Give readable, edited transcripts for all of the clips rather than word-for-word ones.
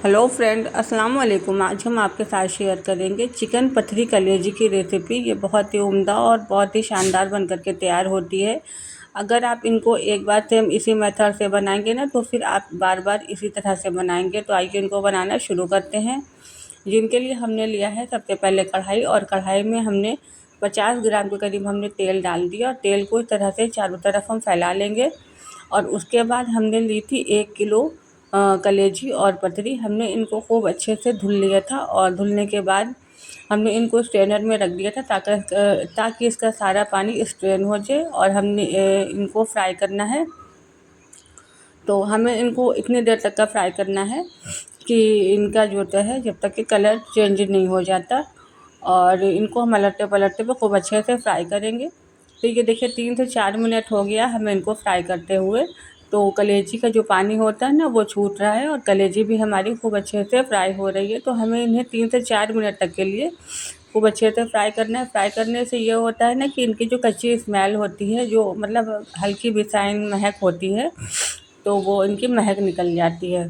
Hello friend, अस्सलाम वालेकुम। आज हम आपके साथ शेयर करेंगे चिकन पथरी कलेजी की रेसिपी। ये बहुत ही उम्दा और बहुत ही शानदार बन करके तैयार होती है। अगर आप इनको एक बार से हम इसी मेथड से बनाएंगे ना, तो फिर आप बार बार इसी तरह से बनाएंगे। तो आइए इनको बनाना शुरू करते हैं। जिनके लिए हमने लिया है सबसे पहले कढ़ाई, और कढ़ाई में हमने 50 ग्राम के करीब हमने तेल डाल दिया, और तेल को इस तरह से चारों तरफ हम फैला लेंगे। और उसके बाद हमने ली थी 1 किलो कलेजी और पथरी। हमने इनको खूब अच्छे से धुल लिया था, और धुलने के बाद हमने इनको स्ट्रेनर में रख दिया था ताकि इसका सारा पानी स्ट्रेन हो जाए। और हमने इनको फ्राई करना है। तो हमें इनको इतनी देर तक का फ्राई करना है कि इनका जो होता है जब तक कि कलर चेंज नहीं हो जाता। और इनको हम पलटते पलटते पे खूब अच्छे से फ्राई करेंगे। तो ये देखिए 3 से 4 मिनट हो गया हमें इनको फ्राई करते हुए। तो कलेजी का जो पानी होता है ना, वो छूट रहा है, और कलेजी भी हमारी खूब अच्छे से फ्राई हो रही है। तो हमें इन्हें 3 से 4 मिनट तक के लिए खूब अच्छे से फ्राई करना है। फ्राई करने से ये होता है ना कि इनकी जो कच्ची स्मेल होती है, जो मतलब हल्की बिसाइन महक होती है, तो वो इनकी महक निकल जाती है।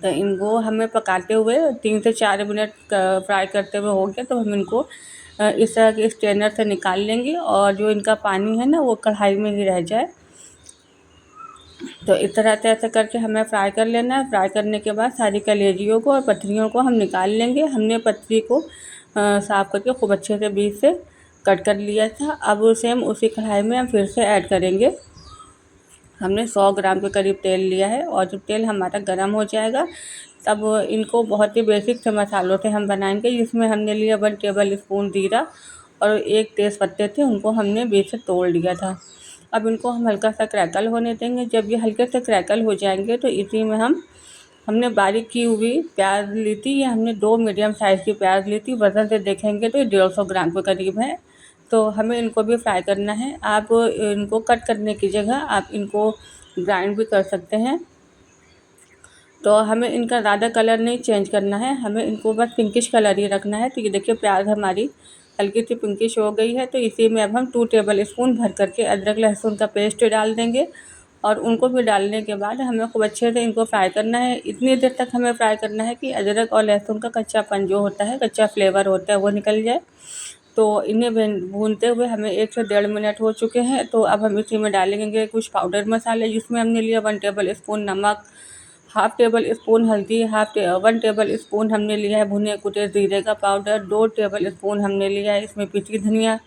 तो इनको हमें पकाते हुए 3 से 4 मिनट फ्राई करते हुए हो गया। तो हम इनको इस तरह के स्ट्रेनर से निकाल लेंगे, और जो इनका पानी है ना, वो कढ़ाई में ही रह जाए। तो इस तरह से ऐसे करके हमें फ्राई कर लेना है। फ्राई करने के बाद सारी कलेजियों को और पथरियों को हम निकाल लेंगे। हमने पथरी को साफ़ करके खूब अच्छे से बीच से कट कर लिया था। अब उसे हम उसी कढ़ाई में हम फिर से ऐड करेंगे। हमने 100 ग्राम के करीब तेल लिया है, और जब तेल हमारा गर्म हो जाएगा तब इनको बहुत ही बेसिक से मसालों से हम बनाएंगे। जिसमें हमने लिया 1 टेबल स्पून जीरा, और 1 तेज़ पत्ते थे, उनको हमने बीच से तोड़ लिया था। अब इनको हम हल्का सा क्रैकल होने देंगे। जब ये हल्के से क्रैकल हो जाएंगे तो इसी में हमने बारीक की हुई प्याज ली थी। ये हमने 2 मीडियम साइज़ की प्याज ली थी। वज़न से देखेंगे तो ये 150 ग्राम के करीब है। तो हमें इनको भी फ्राई करना है। आप इनको कट करने की जगह आप इनको ग्राइंड भी कर सकते हैं। तो हमें इनका ज़्यादा कलर नहीं चेंज करना है, हमें इनको बस पिंकिश कलर ही रखना है। तो ये देखिए प्याज हमारी हल्की सी पिंकिश हो गई है। तो इसी में अब हम 2 टेबल स्पून भर करके अदरक लहसुन का पेस्ट डाल देंगे, और उनको भी डालने के बाद हमें खूब अच्छे से इनको फ्राई करना है। इतनी देर तक हमें फ्राई करना है कि अदरक और लहसुन का कच्चापन जो होता है, कच्चा फ्लेवर होता है, वो निकल जाए। तो इन्हें भूनते हुए हमें 1 से 1.5 मिनट हो चुके हैं। तो अब हम इसी में डालेंगे कुछ पाउडर मसाले, जिसमें हमने लिया 1 टेबल स्पून नमक, हाफ़ टेबल स्पून हल्दी, 1 टेबल स्पून हमने लिया है भुने कुटे ज़ीरे का पाउडर, 2 टेबल स्पून हमने लिया है इसमें पिसी धनिया,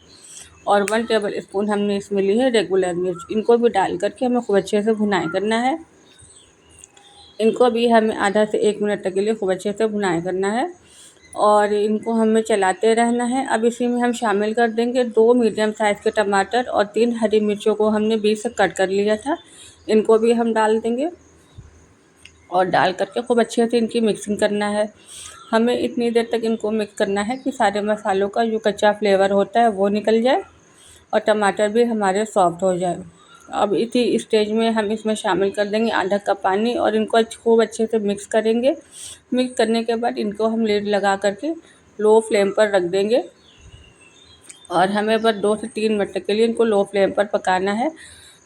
और 1 टेबल स्पून हमने इसमें ली है रेगुलर मिर्च। इनको भी डाल करके हमें खूब अच्छे से भुनाई करना है। इनको भी हमें आधा से 1 मिनट तक के लिए खूब अच्छे से भुनाई करना है, और इनको हमें चलाते रहना है। अब इसी में हम शामिल कर देंगे 2 मीडियम साइज़ के टमाटर, और 3 हरी मिर्चों को हमने बीच से कट कर लिया था। इनको भी हम डाल देंगे, और डाल करके खूब अच्छे से इनकी मिक्सिंग करना है। हमें इतनी देर तक इनको मिक्स करना है कि सारे मसालों का जो कच्चा फ्लेवर होता है वो निकल जाए, और टमाटर भी हमारे सॉफ्ट हो जाए। अब इसी स्टेज में हम इसमें शामिल कर देंगे आधा कप पानी, और इनको खूब अच्छे से मिक्स करेंगे। मिक्स करने के बाद इनको हम लिड लगा करके लो फ्लेम पर रख देंगे, और हमें बस 2 से 3 मिनट तक के लिए इनको लो फ्लेम पर पकाना है।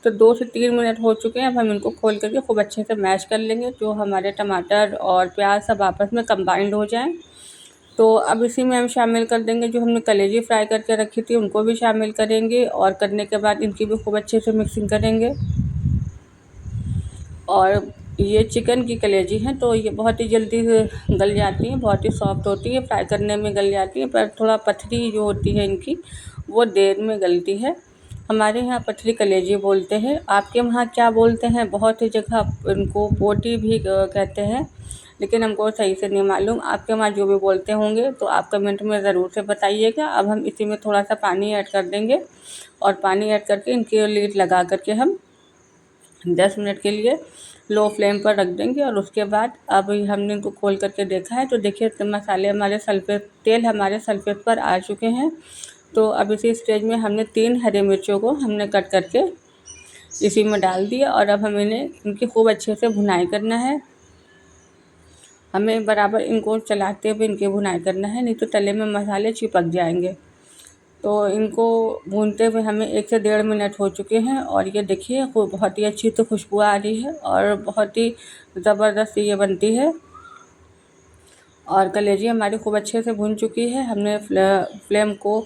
तो 2 से 3 मिनट हो चुके हैं। अब हम इनको खोल करके खूब अच्छे से मैश कर लेंगे, जो हमारे टमाटर और प्याज सब आपस में कंबाइंड हो जाएं। तो अब इसी में हम शामिल कर देंगे जो हमने कलेजी फ्राई करके रखी थी, उनको भी शामिल करेंगे, और करने के बाद इनकी भी खूब अच्छे से मिक्सिंग करेंगे। और ये चिकन की कलेजी हैं, तो ये बहुत ही जल्दी गल जाती हैं, बहुत ही सॉफ्ट होती है, फ्राई करने में गल जाती है। पर थोड़ा पथरी जो होती है इनकी, वो देर में गलती है। हमारे यहाँ पथरी कलेजी बोलते हैं, आपके वहाँ क्या बोलते हैं? बहुत ही जगह इनको बोटी भी कहते हैं, लेकिन हमको सही से नहीं मालूम। आपके वहाँ जो भी बोलते होंगे तो आप कमेंट में ज़रूर से बताइएगा। अब हम इसी में थोड़ा सा पानी ऐड कर देंगे, और पानी ऐड करके इनकी लीड लगा करके हम 10 मिनट के लिए लो फ्लेम पर रख देंगे। और उसके बाद अब हमने इनको खोल करके देखा है, तो देखिए मसाले हमारे सल्फेट तेल हमारे सल्फेट पर आ चुके हैं। तो अब इसी स्टेज में हमने 3 हरी मिर्चों को हमने कट करके इसी में डाल दिया, और अब हमें इनकी खूब अच्छे से भुनाई करना है। हमें बराबर इनको चलाते हुए इनकी भुनाई करना है, नहीं तो तले में मसाले चिपक जाएंगे। तो इनको भूनते हुए हमें 1 से 1.5 मिनट हो चुके हैं, और ये देखिए वो बहुत ही अच्छी तो खुशबू आ रही है, और बहुत ही ज़बरदस्त ये बनती है। और कलेजी हमारी खूब अच्छे से भुन चुकी है। हमने फ्लेम को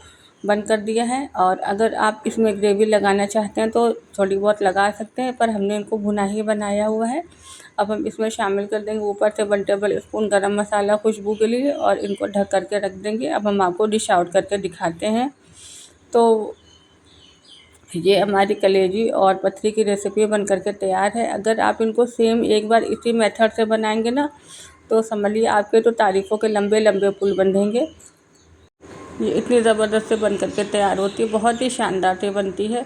बंद कर दिया है। और अगर आप इसमें ग्रेवी लगाना चाहते हैं तो थोड़ी बहुत लगा सकते हैं, पर हमने इनको भुना ही बनाया हुआ है। अब हम इसमें शामिल कर देंगे ऊपर से 1 टेबल स्पून गरम मसाला खुशबू के लिए, और इनको ढक करके रख देंगे। अब हम आपको डिश आउट करके दिखाते हैं। तो ये हमारी कलेजी और पथरी की रेसिपी बन करके तैयार है। अगर आप इनको सेम एक बार इसी मेथड से बनाएंगे ना, तो समझिए आपके तो तारीफ़ों के लंबे लंबे पुल बंधेंगे। ये इतनी ज़बरदस्त से बन करके तैयार होती है, बहुत ही शानदार से बनती है।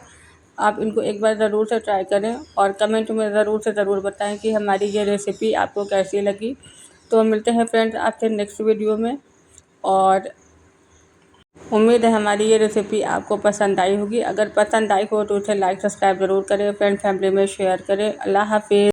आप इनको एक बार ज़रूर से ट्राई करें और कमेंट में ज़रूर से ज़रूर बताएं कि हमारी ये रेसिपी आपको कैसी लगी। तो मिलते हैं फ्रेंड्स आपसे नेक्स्ट वीडियो में, और उम्मीद है हमारी ये रेसिपी आपको पसंद आई होगी। अगर पसंद आई हो तो उसे लाइक सब्सक्राइब ज़रूर करें, फ्रेंड फैमिली में शेयर करें। अल्लाह हाफिज़।